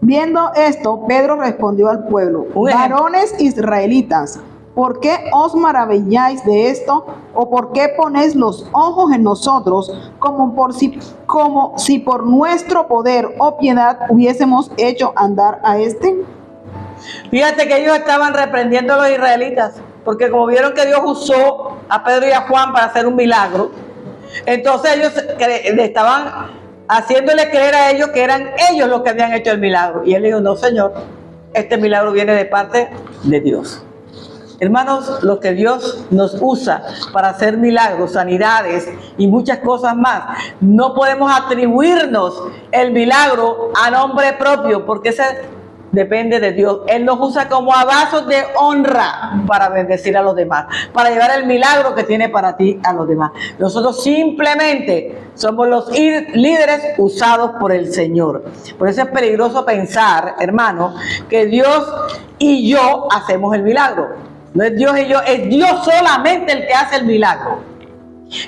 Viendo esto, Pedro respondió al pueblo: varones israelitas, ¿por qué os maravilláis de esto? ¿O por qué ponéis los ojos en nosotros, como si por nuestro poder o piedad hubiésemos hecho andar a este? Fíjate que ellos estaban reprendiendo a los israelitas, porque como vieron que Dios usó a Pedro y a Juan para hacer un milagro, entonces ellos estaban haciéndole creer a ellos que eran ellos los que habían hecho el milagro. Y él dijo: no, Señor, este milagro viene de parte de Dios. Hermanos, lo que Dios nos usa para hacer milagros, sanidades y muchas cosas más, no podemos atribuirnos el milagro a nombre propio, porque ese depende de Dios. Él nos usa como a vasos de honra para bendecir a los demás, para llevar el milagro que tiene para ti a los demás. Nosotros simplemente somos los líderes usados por el Señor. Por eso es peligroso pensar, hermano, que Dios y yo hacemos el milagro. No es Dios y yo, es Dios solamente el que hace el milagro.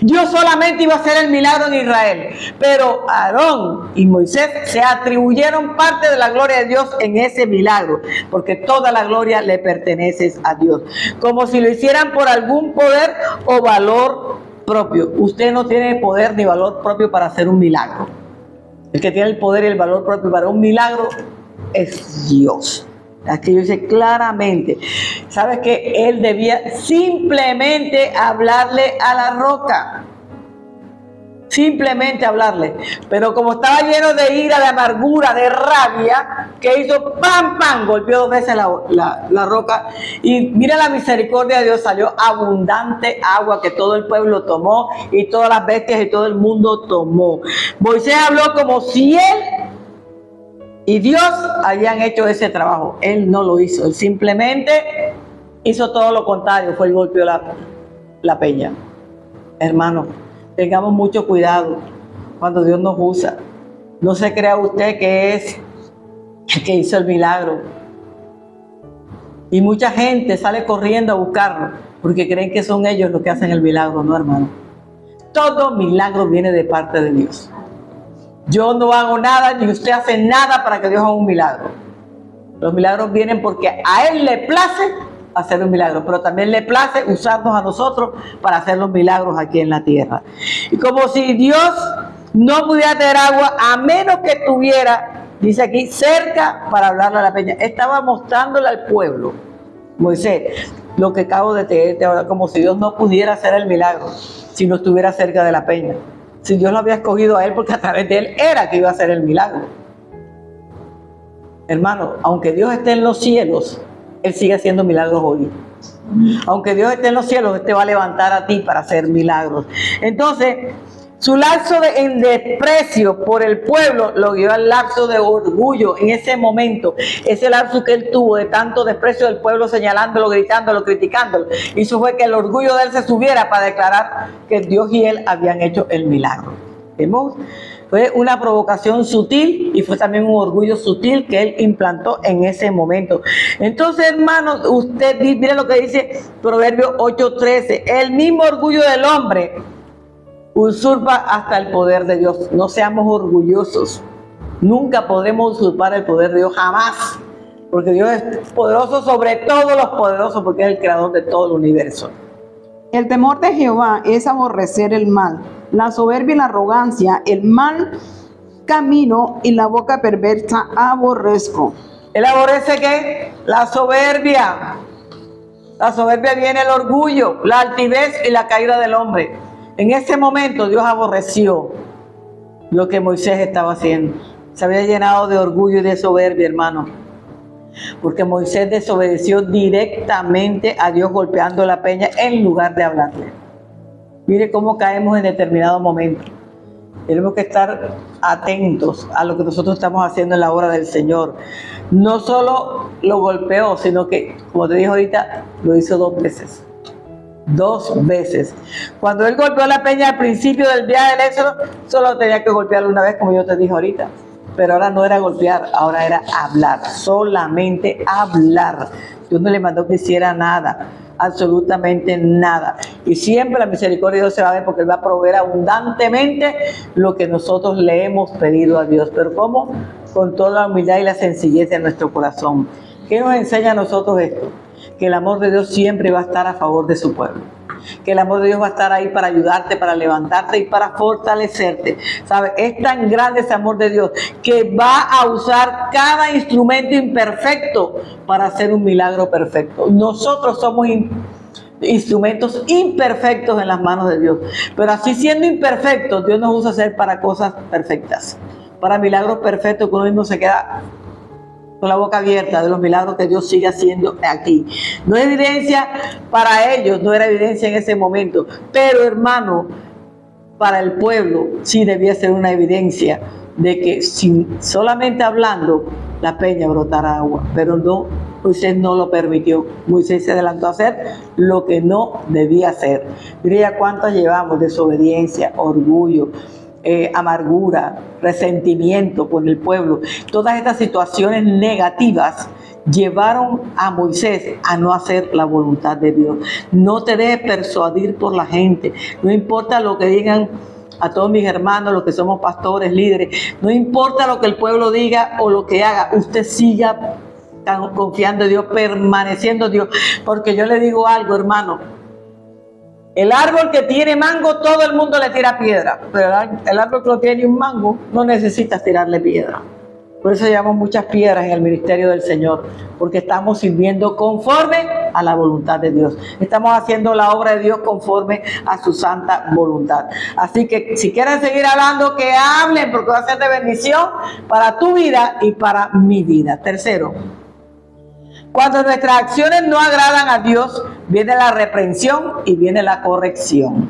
Dios solamente iba a hacer el milagro en Israel, pero Aarón y Moisés se atribuyeron parte de la gloria de Dios en ese milagro, porque toda la gloria le pertenece a Dios, como si lo hicieran por algún poder o valor propio. Usted no tiene poder ni valor propio para hacer un milagro. El que tiene el poder y el valor propio para un milagro es Dios. Aquí dice claramente, ¿sabes qué? Él debía simplemente hablarle a la roca. Simplemente hablarle. Pero como estaba lleno de ira, de amargura, de rabia, ¿qué hizo? ¡Pam, pam! Golpeó 2 veces la roca. Y mira la misericordia de Dios, salió abundante agua que todo el pueblo tomó y todas las bestias y todo el mundo tomó. Moisés habló como si él y Dios habían hecho ese trabajo. Él no lo hizo. Él simplemente hizo todo lo contrario. Fue el golpeó la peña. Hermano, tengamos mucho cuidado cuando Dios nos usa. No se crea usted que es el que hizo el milagro. Y mucha gente sale corriendo a buscarlo porque creen que son ellos los que hacen el milagro. No, hermano. Todo milagro viene de parte de Dios. Yo no hago nada, ni usted hace nada para que Dios haga un milagro. Los milagros vienen porque a Él le place hacer un milagro, pero también le place usarnos a nosotros para hacer los milagros aquí en la tierra. Y como si Dios no pudiera tener agua, a menos que tuviera, dice aquí, cerca para hablarle a la peña. Estaba mostrándole al pueblo, Moisés, lo que acabo de tener ahora, como si Dios no pudiera hacer el milagro si no estuviera cerca de la peña. Si Dios lo había escogido a él, porque a través de él era que iba a hacer el milagro. Hermano, aunque Dios esté en los cielos, Él sigue haciendo milagros hoy. Aunque Dios esté en los cielos, Él te va a levantar a ti para hacer milagros. Entonces, su lapso en desprecio por el pueblo lo guió al lapso de orgullo en ese momento. Ese lapso que él tuvo de tanto desprecio del pueblo, señalándolo, gritándolo, criticándolo. Y eso fue que el orgullo de él se subiera para declarar que Dios y él habían hecho el milagro. ¿Vemos? Fue una provocación sutil y fue también un orgullo sutil que él implantó en ese momento. Entonces, hermanos, usted mire lo que dice Proverbios 8:13. El mismo orgullo del hombre usurpa hasta el poder de Dios. No seamos orgullosos. Nunca podremos usurpar el poder de Dios, jamás. Porque Dios es poderoso sobre todos los poderosos, porque es el creador de todo el universo. El temor de Jehová es aborrecer el mal, la soberbia y la arrogancia, el mal camino y la boca perversa aborrezco. ¿Él aborrece qué? La soberbia. La soberbia viene el orgullo, la altivez y la caída del hombre. En ese momento Dios aborreció lo que Moisés estaba haciendo. Se había llenado de orgullo y de soberbia, hermano. Porque Moisés desobedeció directamente a Dios golpeando la peña en lugar de hablarle. Mire cómo caemos en determinado momento. Tenemos que estar atentos a lo que nosotros estamos haciendo en la obra del Señor. No solo lo golpeó, sino que, como te dije ahorita, lo hizo 2 veces. 2 veces. Cuando él golpeó la peña al principio del viaje del Éxodo, solo tenía que golpearlo una vez, como yo te dije ahorita. Pero ahora no era golpear, ahora era hablar, solamente hablar. Dios no le mandó que hiciera nada, absolutamente nada. Y siempre la misericordia de Dios se va a ver porque Él va a proveer abundantemente lo que nosotros le hemos pedido a Dios. Pero ¿cómo? Con toda la humildad y la sencillez de nuestro corazón. ¿Qué nos enseña a nosotros esto? Que el amor de Dios siempre va a estar a favor de su pueblo. Que el amor de Dios va a estar ahí para ayudarte, para levantarte y para fortalecerte. ¿Sabes? Es tan grande ese amor de Dios que va a usar cada instrumento imperfecto para hacer un milagro perfecto. Nosotros somos instrumentos imperfectos en las manos de Dios. Pero así siendo imperfectos, Dios nos usa hacer para cosas perfectas. Para milagros perfectos que uno mismo se queda con la boca abierta de los milagros que Dios sigue haciendo aquí. No es evidencia para ellos, no era evidencia en ese momento, pero hermano, para el pueblo sí debía ser una evidencia de que solamente hablando la peña brotara agua, pero no, Moisés no lo permitió. Moisés se adelantó a hacer lo que no debía hacer. Diría cuántas llevamos: desobediencia, orgullo, amargura, resentimiento con el pueblo. Todas estas situaciones negativas llevaron a Moisés a no hacer la voluntad de Dios. No te dejes persuadir por la gente, no importa lo que digan a todos mis hermanos, los que somos pastores, líderes, no importa lo que el pueblo diga o lo que haga, usted siga confiando en Dios, permaneciendo en Dios, porque yo le digo algo, hermano: el árbol que tiene mango, todo el mundo le tira piedra, pero el árbol que no tiene un mango, no necesitas tirarle piedra. Por eso llevamos muchas piedras en el ministerio del Señor, porque estamos sirviendo conforme a la voluntad de Dios. Estamos haciendo la obra de Dios conforme a su santa voluntad. Así que si quieren seguir hablando, que hablen, porque va a ser de bendición para tu vida y para mi vida. Tercero, cuando nuestras acciones no agradan a Dios, viene la reprensión y viene la corrección.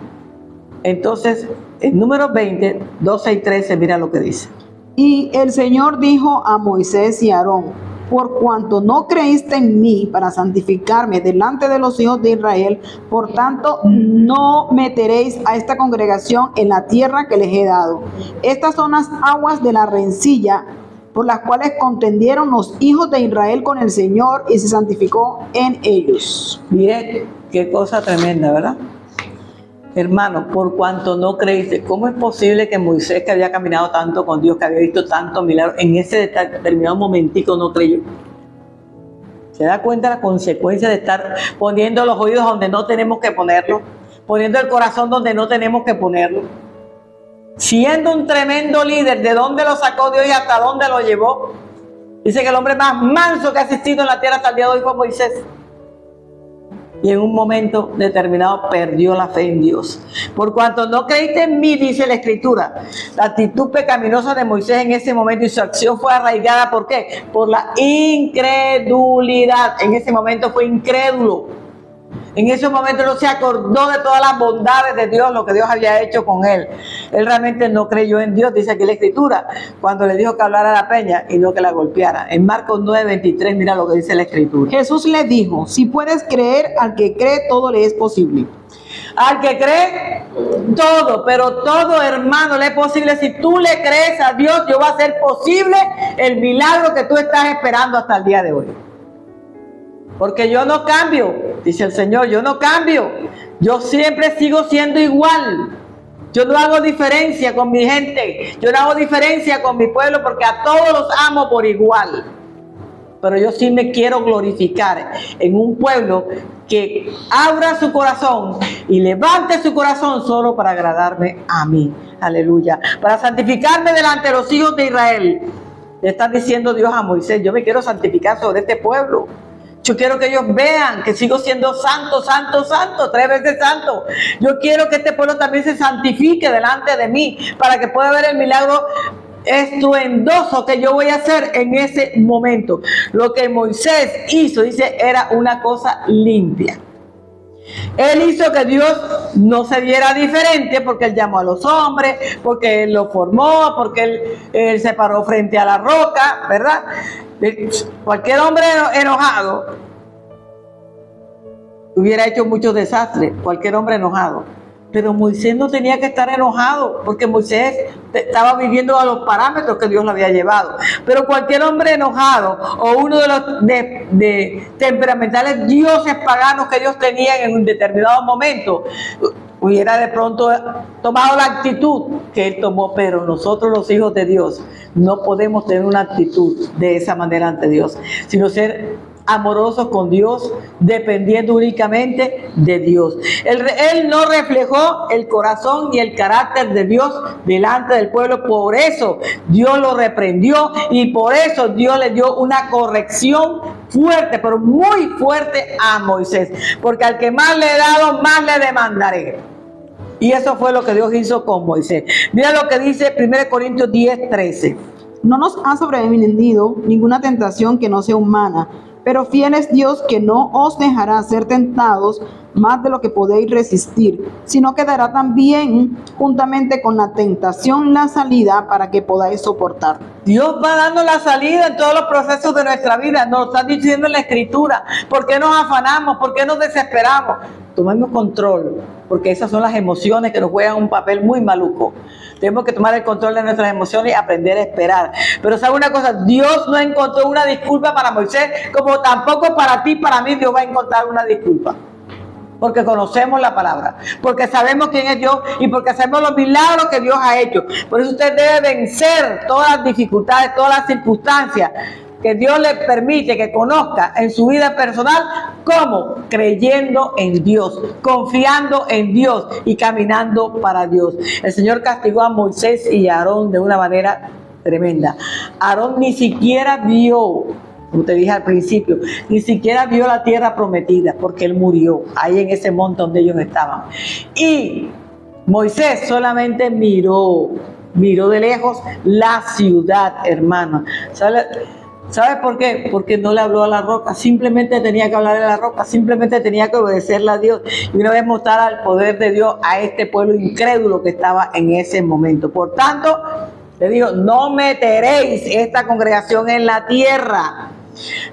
Entonces, en Números 20, 12 y 13, mira lo que dice. Y el Señor dijo a Moisés y a Aarón: por cuanto no creíste en mí para santificarme delante de los hijos de Israel, por tanto no meteréis a esta congregación en la tierra que les he dado. Estas son las aguas de la rencilla por las cuales contendieron los hijos de Israel con el Señor, y se santificó en ellos. Miren qué cosa tremenda, ¿verdad? Hermano, por cuanto no creíste, ¿cómo es posible que Moisés, que había caminado tanto con Dios, que había visto tantos milagros, en ese determinado momentico no creyó? ¿Se da cuenta la consecuencia de estar poniendo los oídos donde no tenemos que ponerlos? Poniendo el corazón donde no tenemos que ponerlo. Siendo un tremendo líder, ¿de dónde lo sacó Dios y hasta dónde lo llevó? Dice que el hombre más manso que ha existido en la tierra hasta el día de hoy fue Moisés. Y en un momento determinado perdió la fe en Dios. Por cuanto no creíste en mí, dice la Escritura, la actitud pecaminosa de Moisés en ese momento y su acción fue arraigada, ¿por qué? Por la incredulidad. En ese momento fue incrédulo. En ese momento no se acordó de todas las bondades de Dios, lo que Dios había hecho con él. Él realmente no creyó en Dios, dice aquí la Escritura, cuando le dijo que hablara a la peña y no que la golpeara. En Marcos 9:23, mira lo que dice la Escritura. Jesús le dijo: si puedes creer, al que cree todo le es posible. Al que cree, todo, pero todo, hermano, le es posible. Si tú le crees a Dios, Dios va a hacer posible el milagro que tú estás esperando hasta el día de hoy. Porque yo no cambio, dice el Señor, yo no cambio. Yo siempre sigo siendo igual. Yo no hago diferencia con mi gente. Yo no hago diferencia con mi pueblo, porque a todos los amo por igual. Pero yo sí me quiero glorificar en un pueblo que abra su corazón y levante su corazón solo para agradarme a mí. Aleluya. Para santificarme delante de los hijos de Israel. Le está diciendo Dios a Moisés: yo me quiero santificar sobre este pueblo. Yo quiero que ellos vean que sigo siendo santo, santo, santo, 3 veces santo. Yo quiero que este pueblo también se santifique delante de mí, para que pueda ver el milagro estruendoso que yo voy a hacer en ese momento. Lo que Moisés hizo, dice, era una cosa limpia. Él hizo que Dios no se viera diferente, porque Él llamó a los hombres, porque Él los formó, porque Él se paró frente a la roca, ¿verdad? Cualquier hombre enojado hubiera hecho muchos desastres, cualquier hombre enojado. Pero Moisés no tenía que estar enojado, porque Moisés estaba viviendo a los parámetros que Dios le había llevado. Pero cualquier hombre enojado, o uno de los de temperamentales dioses paganos que ellos tenían en un determinado momento, hubiera de pronto tomado la actitud que él tomó. Pero nosotros, los hijos de Dios, no podemos tener una actitud de esa manera ante Dios, sino ser amorosos con Dios, dependiendo únicamente de Dios. Él no reflejó el corazón y el carácter de Dios delante del pueblo. Por eso Dios lo reprendió, y por eso Dios le dio una corrección fuerte, pero muy fuerte a Moisés, porque al que más le he dado, más le demandaré. Y eso fue lo que Dios hizo con Moisés. Mira lo que dice 1 Corintios 10:13. No nos ha sobrevenido ninguna tentación que no sea humana, pero fiel es Dios, que no os dejará ser tentados más de lo que podéis resistir, sino que dará también juntamente con la tentación la salida para que podáis soportar. Dios va dando la salida en todos los procesos de nuestra vida. Nos lo está diciendo en la Escritura. ¿Por qué nos afanamos? ¿Por qué nos desesperamos? Tomemos control, porque esas son las emociones que nos juegan un papel muy maluco. Tenemos que tomar el control de nuestras emociones y aprender a esperar. Pero ¿sabe una cosa? Dios no encontró una disculpa para Moisés, como tampoco para ti, para mí, Dios va a encontrar una disculpa. Porque conocemos la palabra, porque sabemos quién es Dios y porque sabemos los milagros que Dios ha hecho. Por eso usted debe vencer todas las dificultades, todas las circunstancias que Dios le permite que conozca en su vida personal. ¿Cómo? Creyendo en Dios, confiando en Dios y caminando para Dios. El Señor castigó a Moisés y a Aarón de una manera tremenda. Aarón ni siquiera vio, como te dije al principio, ni siquiera vio la tierra prometida, porque él murió ahí en ese monte donde ellos estaban. Y Moisés solamente miró de lejos la ciudad, hermano. ¿Sabes por qué? Porque no le habló a la roca, simplemente tenía que hablarle a la roca, simplemente tenía que obedecerle a Dios y una vez mostrar el poder de Dios a este pueblo incrédulo que estaba en ese momento. Por tanto, le digo, no meteréis esta congregación en la tierra.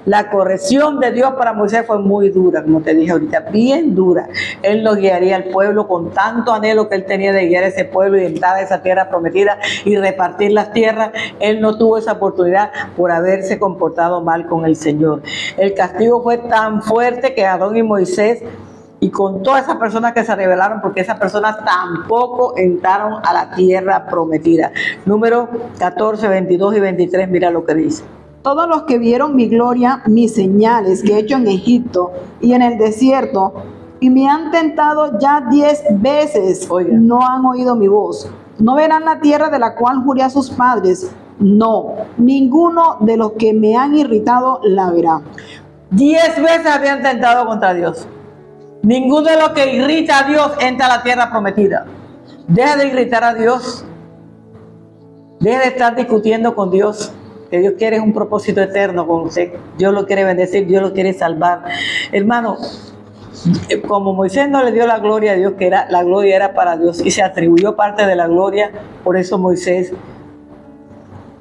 La corrección de Dios para Moisés fue muy dura, como te dije ahorita, bien dura. Él no guiaría al pueblo con tanto anhelo que él tenía de guiar a ese pueblo y entrar a esa tierra prometida y repartir las tierras. Él no tuvo esa oportunidad por haberse comportado mal con el Señor. El castigo fue tan fuerte que Aarón y Moisés, y con todas esas personas que se rebelaron, porque esas personas tampoco entraron a la tierra prometida. Número 14, 22 y 23, mira lo que dice. Todos los que vieron mi gloria, mis señales que he hecho en Egipto y en el desierto, y me han tentado ya 10 veces, Oiga, no han oído mi voz. No verán la tierra de la cual juré a sus padres. No, ninguno de los que me han irritado la verá. 10 veces habían tentado contra Dios. Ninguno de los que irrita a Dios entra a la tierra prometida. Deja de irritar a Dios. Deja de estar discutiendo con Dios. Que Dios quiere un propósito eterno con usted. Dios lo quiere bendecir, Dios lo quiere salvar. Hermano, como Moisés no le dio la gloria a Dios, que la gloria era para Dios y se atribuyó parte de la gloria, por eso Moisés,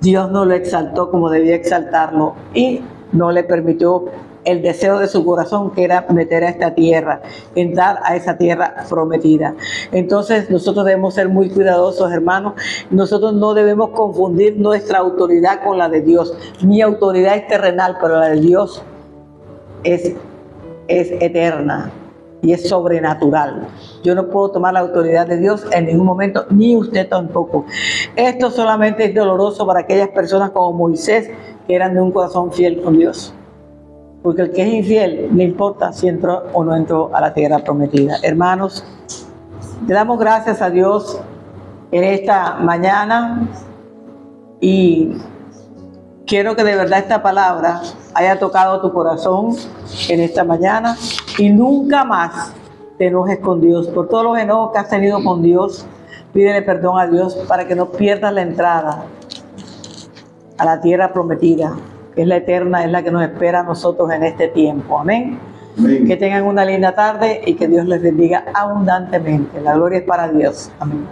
Dios no lo exaltó como debía exaltarlo y no le permitió el deseo de su corazón, que era meter a esta tierra, entrar a esa tierra prometida. Entonces nosotros debemos ser muy cuidadosos, hermanos. Nosotros no debemos confundir nuestra autoridad con la de Dios. Mi autoridad es terrenal, pero la de Dios es eterna y es sobrenatural. Yo no puedo tomar la autoridad de Dios en ningún momento, ni usted tampoco. Esto solamente es doloroso para aquellas personas como Moisés, que eran de un corazón fiel con Dios. Porque el que es infiel, le importa si entró o no entró a la tierra prometida. Hermanos, le damos gracias a Dios en esta mañana y quiero que de verdad esta palabra haya tocado tu corazón en esta mañana y nunca más te enojes con Dios. Por todos los enojos que has tenido con Dios, pídele perdón a Dios para que no pierdas la entrada a la tierra prometida, que es la eterna, es la que nos espera a nosotros en este tiempo. Amén. Amén. Que tengan una linda tarde y que Dios les bendiga abundantemente. La gloria es para Dios. Amén.